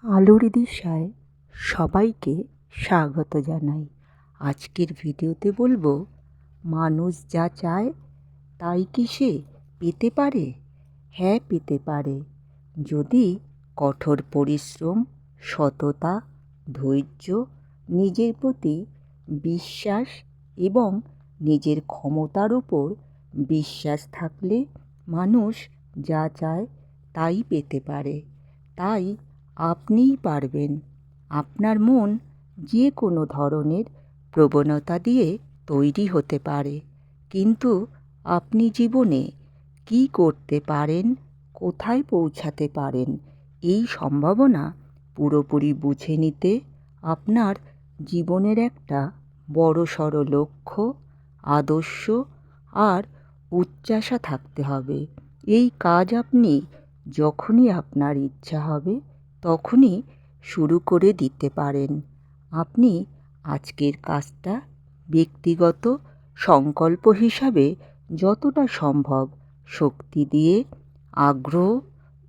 আলোর দিশায় সবাইকে স্বাগত জানাই। আজকের ভিডিওতে বলবো, মানুষ যা চায় তাই কি সে পেতে পারে? হ্যাঁ, পেতে পারে। যদি কঠোর পরিশ্রম, সততা, ধৈর্য, নিজের প্রতি বিশ্বাস এবং নিজের ক্ষমতার উপর বিশ্বাস থাকলে মানুষ যা চায় তাই পেতে পারে। তাই আপনিই পারবেন। আপনার মন যে কোনো ধরনের প্রবণতা দিয়ে তৈরি হতে পারে, কিন্তু আপনি জীবনে কী করতে পারেন, কোথায় পৌঁছাতে পারেন, এই সম্ভাবনা পুরোপুরি বুঝে নিতে আপনার জীবনের একটা বড়সড় লক্ষ্য, আদর্শ আর উচ্চাশা থাকতে হবে। এই কাজ আপনি যখনই আপনার ইচ্ছা হবে তখনই শুরু করে দিতে পারেন। আপনি আজকের কাজটা ব্যক্তিগত সংকল্প হিসাবে যতটা সম্ভব শক্তি দিয়ে, আগ্রহ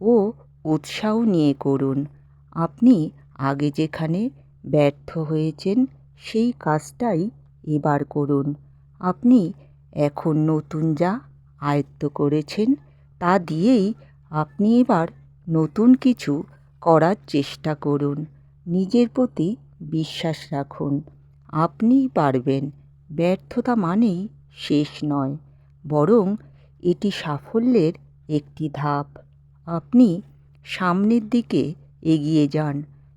ও উৎসাহ নিয়ে করুন। আপনি আগে যেখানে ব্যর্থ হয়েছেন সেই কাজটাই এবার করুন। আপনি এখন নতুন যা আয়ত্ত করেছেন তা দিয়েই আপনি এবার নতুন কিছু করার চেষ্টা করুন। নিজের প্রতি বিশ্বাস রাখুন। আপনিই পারবেন। ব্যর্থতা মানেই শেষ নয়, বরং এটি সাফল্যের একটি ধাপ। আপনি সামনের দিকে এগিয়ে যান।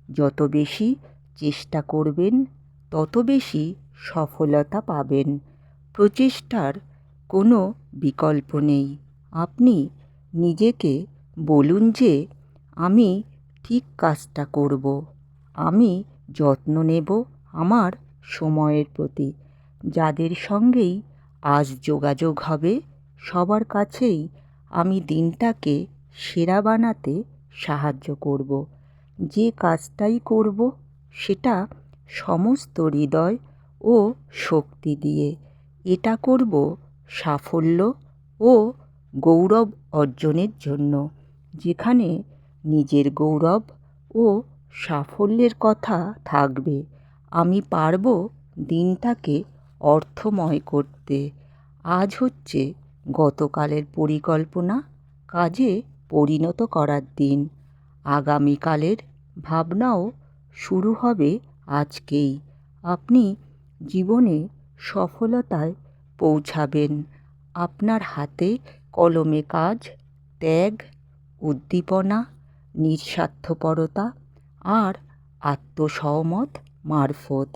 যত বেশি চেষ্টা করবেন তত বেশি সফলতা পাবেন। প্রচেষ্টার কোনো বিকল্প নেই। আপনি নিজেকে বলুন যে, আমি ঠিক কাজটা করব। আমি যত্ন নেব আমার সময়ের প্রতি। যাদের সঙ্গেই আজ যোগাযোগ হবে সবার কাছেই আমি দিনটাকে সেরা বানাতে সাহায্য করব। যে কাজটাই করব সেটা সমস্ত হৃদয় ও শক্তি দিয়ে। এটা করব সাফল্য ও গৌরব অর্জনের জন্য। যেখানে নিজের গৌরব ও সাফল্যের কথা থাকবে। আমি পারব দিনটাকে অর্থময় করতে। আজ হচ্ছে গতকালের পরিকল্পনা কাজে পরিণত করার দিন। আগামীকালের ভাবনাও শুরু হবে আজকেই। আপনি জীবনে সফলতায় পৌঁছাবেন। আপনার হাতে কলমে কাজ, ত্যাগ, উদ্দীপনা, নিঃস্বার্থপরতা আর আত্মসংযম মারফত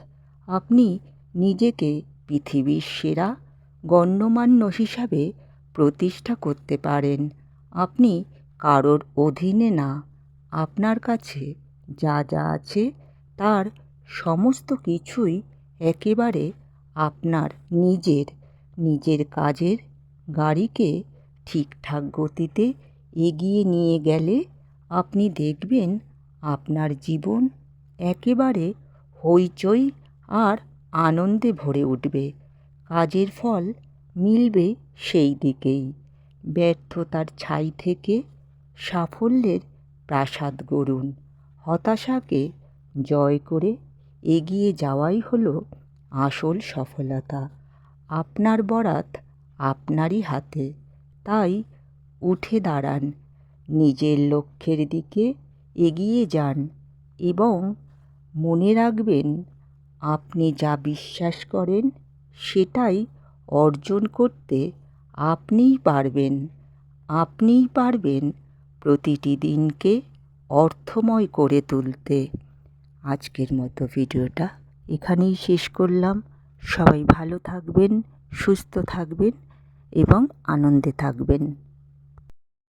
আপনি নিজেকে পৃথিবীর সেরা গণ্যমান্য হিসাবে প্রতিষ্ঠা করতে পারেন। আপনি কারোর অধীনে না। আপনার কাছে যা যা আছে তার সমস্ত কিছুই একেবারে আপনার নিজের। নিজের কাজের গাড়িকে ঠিকঠাক গতিতে এগিয়ে নিয়ে গেলে আপনি দেখবেন আপনার জীবন একেবারে হইচই আর আনন্দে ভরে উঠবে। কাজের ফল মিলবে সেই দিকেই। ব্যর্থতার ছাই থেকে সাফল্যের প্রাসাদ গড়ুন। হতাশাকে জয় করে এগিয়ে যাওয়াই হলো আসল সফলতা। আপনার বরাত আপনারই হাতে। তাই উঠে দাঁড়ান, নিজের লক্ষ্যের দিকে এগিয়ে যান এবং মনে রাখবেন, আপনি যা বিশ্বাস করেন সেটাই অর্জন করতে আপনিই পারবেন। আপনিই পারবেন প্রতিটি দিনকে অর্থময় করে তুলতে। আজকের মতো ভিডিওটা এখানেই শেষ করলাম। সবাই ভালো থাকবেন, সুস্থ থাকবেন এবং আনন্দে থাকবেন।